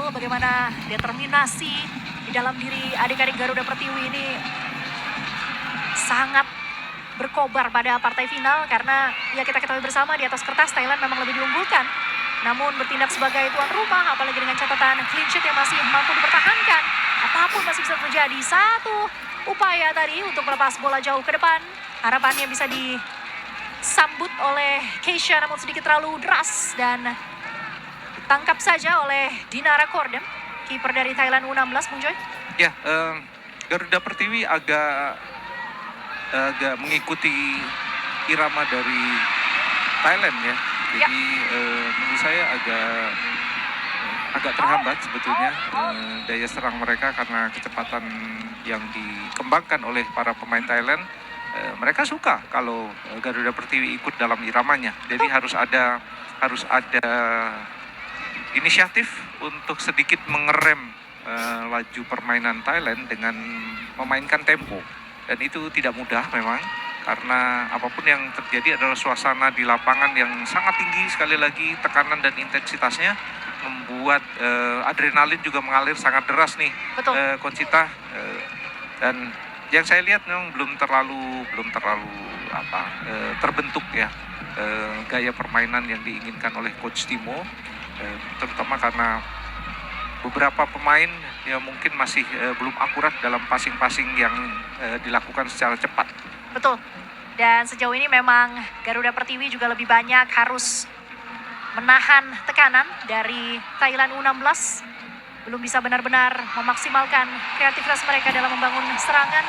betul bagaimana determinasi di dalam diri adik-adik Garuda Pertiwi ini sangat berkobar pada partai final karena ya kita ketahui bersama di atas kertas Thailand memang lebih diunggulkan. Namun bertindak sebagai tuan rumah apalagi dengan catatan clean sheet yang masih mampu dipertahankan. Apapun masih bisa terjadi. Satu upaya tadi untuk melepas bola jauh ke depan. Harapannya bisa disambut oleh Keisha namun sedikit terlalu deras dan ditangkap saja oleh Dinara Kordem, kiper dari Thailand U16, Bung Joy. Ya, Garuda Pertiwi agak mengikuti irama dari Thailand ya. Jadi menurut saya agak terhambat sebetulnya daya serang mereka karena kecepatan yang dikembangkan oleh para pemain Thailand. Mereka suka kalau Garuda Pertiwi ikut dalam iramanya. Jadi harus ada inisiatif untuk sedikit mengerem laju permainan Thailand dengan memainkan tempo. Dan itu tidak mudah memang, karena apapun yang terjadi adalah suasana di lapangan yang sangat tinggi, sekali lagi tekanan dan intensitasnya membuat adrenalin juga mengalir sangat deras nih. Betul. Conchita, dan yang saya lihat memang belum terlalu terbentuk ya gaya permainan yang diinginkan oleh Coach Timo, terutama karena beberapa pemain yang mungkin masih belum akurat dalam passing-passing yang dilakukan secara cepat. Betul. Dan sejauh ini memang Garuda Pertiwi juga lebih banyak harus menahan tekanan dari Thailand U16. Belum bisa benar-benar memaksimalkan kreativitas mereka dalam membangun serangan.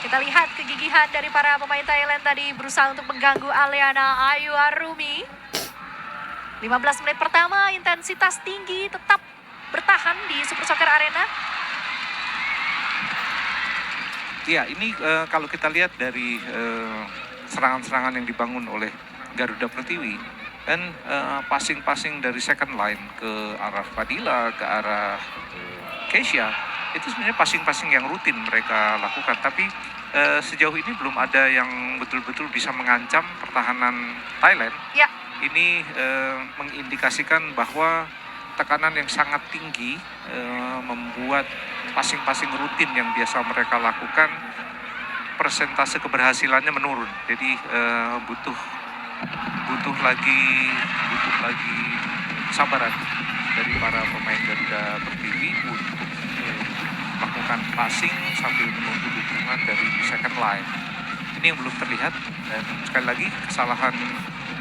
Kita lihat kegigihan dari para pemain Thailand tadi berusaha untuk mengganggu Aliana Ayu Arumi. 15 menit pertama intensitas tinggi tetap bertahan di Super Soccer Arena. Ya, ini kalau kita lihat dari serangan-serangan yang dibangun oleh Garuda Pertiwi dan passing-passing dari second line ke arah Fadila, ke arah Keisha, itu sebenarnya passing-passing yang rutin mereka lakukan. Tapi sejauh ini belum ada yang betul-betul bisa mengancam pertahanan Thailand. Ya. Ini mengindikasikan bahwa tekanan yang sangat tinggi membuat passing-passing rutin yang biasa mereka lakukan persentase keberhasilannya menurun. Jadi butuh lagi kesabaran dari para pemain Garuda Pertiwi untuk melakukan passing sambil menunggu dukungan dari second line. Ini yang belum terlihat, dan sekali lagi kesalahan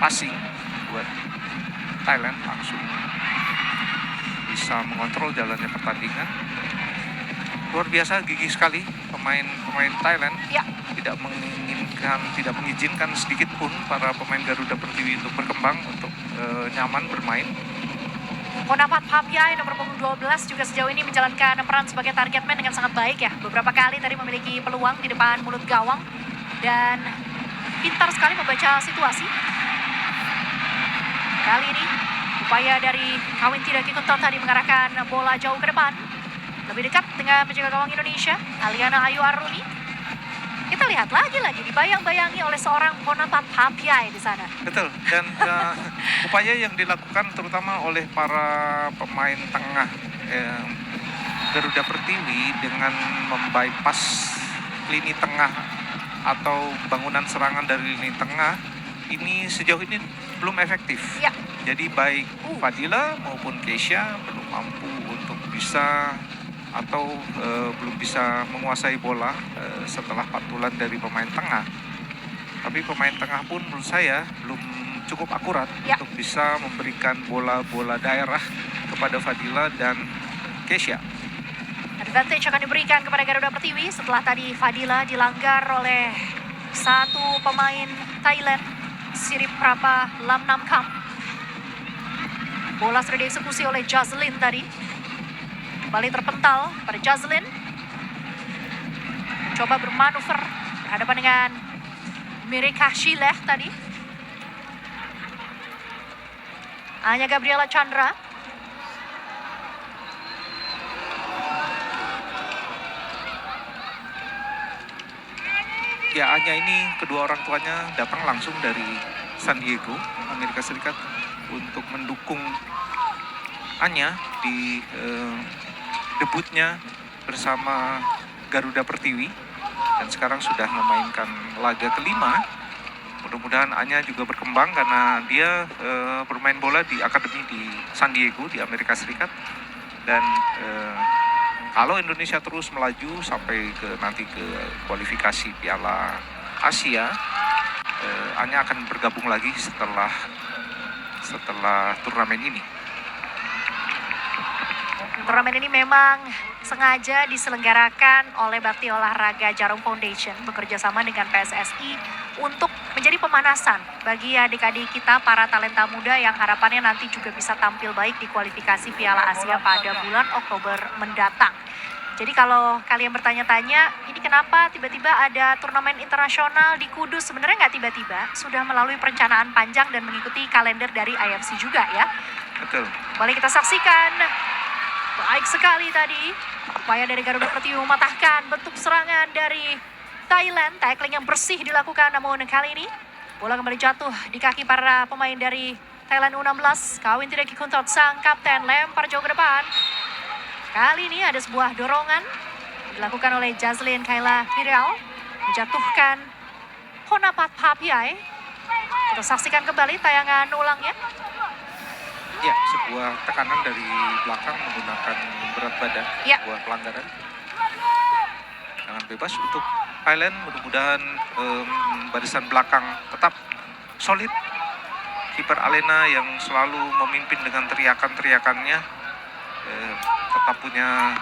passing buat Thailand langsung bisa mengontrol jalannya pertandingan. Luar biasa, gigih sekali pemain Thailand. Ya. Tidak mengizinkan sedikit pun para pemain Garuda Pertiwi untuk berkembang, untuk nyaman bermain. Konapat Papiai nomor punggung 12 juga sejauh ini menjalankan peran sebagai target man dengan sangat baik ya. Beberapa kali tadi memiliki peluang di depan mulut gawang dan pintar sekali membaca situasi. Kali ini upaya dari Kawin Tidak Kikunton tadi mengarahkan bola jauh ke depan. Lebih dekat dengan penjaga gawang Indonesia, Aliana Ayu Arumi. Kita lihat lagi-lagi dibayang-bayangi oleh seorang Konapat Papiai di sana. Betul, dan upaya yang dilakukan terutama oleh para pemain tengah Garuda Pertiwi dengan membypass lini tengah atau bangunan serangan dari lini tengah, ini sejauh ini belum efektif. Ya. Jadi baik Fadila maupun Keisha belum mampu untuk bisa atau belum bisa menguasai bola setelah pantulan dari pemain tengah. Tapi pemain tengah pun menurut saya belum cukup akurat untuk bisa memberikan bola-bola daerah kepada Fadila dan Keisha. Advantage akan diberikan kepada Garuda Pertiwi setelah tadi Fadila dilanggar oleh satu pemain Thailand, Sirip Prapa Lamnamkam. Bola sudah dieksekusi oleh Jazlyn tadi. Kembali terpental pada Jazlyn. Coba bermanuver berhadapan dengan Mirika Shileh tadi. Hanya Gabriela Chandra. Ya, Anya ini kedua orang tuanya datang langsung dari San Diego, Amerika Serikat untuk mendukung Anya di debutnya bersama Garuda Pertiwi dan sekarang sudah memainkan laga kelima. Mudah-mudahan Anya juga berkembang karena dia bermain bola di akademi di San Diego di Amerika Serikat dan kalau Indonesia terus melaju sampai nanti ke kualifikasi Piala Asia, Anya akan bergabung lagi setelah turnamen ini. Turnamen ini memang sengaja diselenggarakan oleh Bakti Olahraga Jarum Foundation bekerja sama dengan PSSI untuk menjadi pemanasan bagi adik-adik kita para talenta muda yang harapannya nanti juga bisa tampil baik di kualifikasi Piala Asia pada bulan Oktober mendatang. Jadi kalau kalian bertanya-tanya, ini kenapa tiba-tiba ada turnamen internasional di Kudus? Sebenarnya nggak tiba-tiba, sudah melalui perencanaan panjang dan mengikuti kalender dari IFC juga ya. Betul. Boleh kita saksikan. Baik sekali tadi, upaya dari Garuda Pertiwi mematahkan bentuk serangan dari Thailand. Tackling yang bersih dilakukan, namun kali ini bola kembali jatuh di kaki para pemain dari Thailand U16. Kawin tidak Kikuntot, sang kapten, lempar jauh ke depan. Kali ini ada sebuah dorongan dilakukan oleh Jazlyn Kayla Viral, menjatuhkan Honapat Papiai. Kita saksikan kembali tayangan ulangnya. Ya, sebuah tekanan dari belakang menggunakan berat badan, Ya. sebuah pelanggaran. Tangan bebas untuk Thailand, mudah-mudahan barisan belakang tetap solid. Kiper Alena yang selalu memimpin dengan teriakan-teriakannya, tetap punya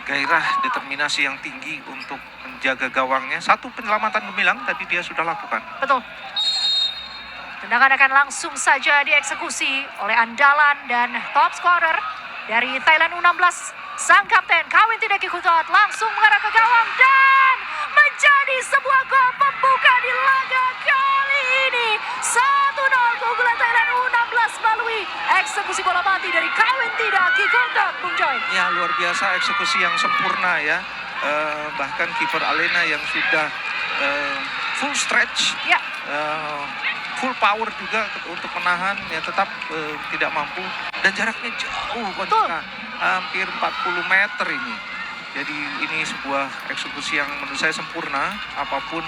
gairah, determinasi yang tinggi untuk menjaga gawangnya. Satu penyelamatan gemilang tadi dia sudah lakukan. Betul. Tendangan akan langsung saja dieksekusi oleh andalan dan top scorer dari Thailand U16. Sang kapten Kawin tidak Kikuntot langsung mengarah ke gawang dan menjadi sebuah gol pembuka di laga kali ini. 1-0 keunggulan Thailand U16 melalui eksekusi bola mati dari Kawin tidak Kikuntot, Bung Joy. Ya, luar biasa eksekusi yang sempurna ya. Bahkan kiper Alena yang sudah full stretch, Ya. full power juga untuk menahan, ya tetap tidak mampu dan jaraknya jauh, Kontika, hampir 40 meter ini. Jadi ini sebuah eksekusi yang menurut saya sempurna, apapun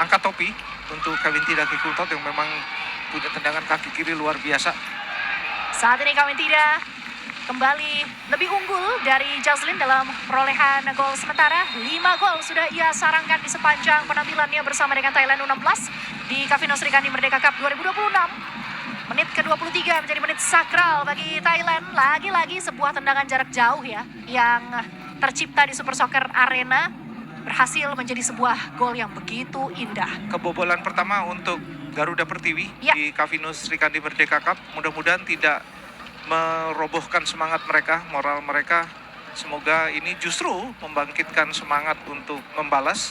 angkat topi untuk Kawin tidak Kikuntot yang memang punya tendangan kaki kiri luar biasa. Saat ini Kawin tidak kembali lebih unggul dari Jazlyn dalam perolehan gol sementara. 5 gol sudah ia sarangkan di sepanjang penampilannya bersama dengan Thailand U16 di Kavino Srikandi Merdeka Cup 2026. Menit ke-23 menjadi menit sakral bagi Thailand. Lagi-lagi sebuah tendangan jarak jauh ya yang tercipta di Super Soccer Arena berhasil menjadi sebuah gol yang begitu indah. Kebobolan pertama untuk Garuda Pertiwi Ya. di Kavino Srikandi Merdeka Cup, mudah-mudahan tidak merobohkan semangat mereka, moral mereka. Semoga ini justru membangkitkan semangat untuk membalas.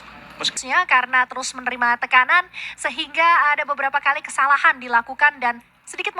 Karena terus menerima tekanan sehingga ada beberapa kali kesalahan dilakukan dan sedikit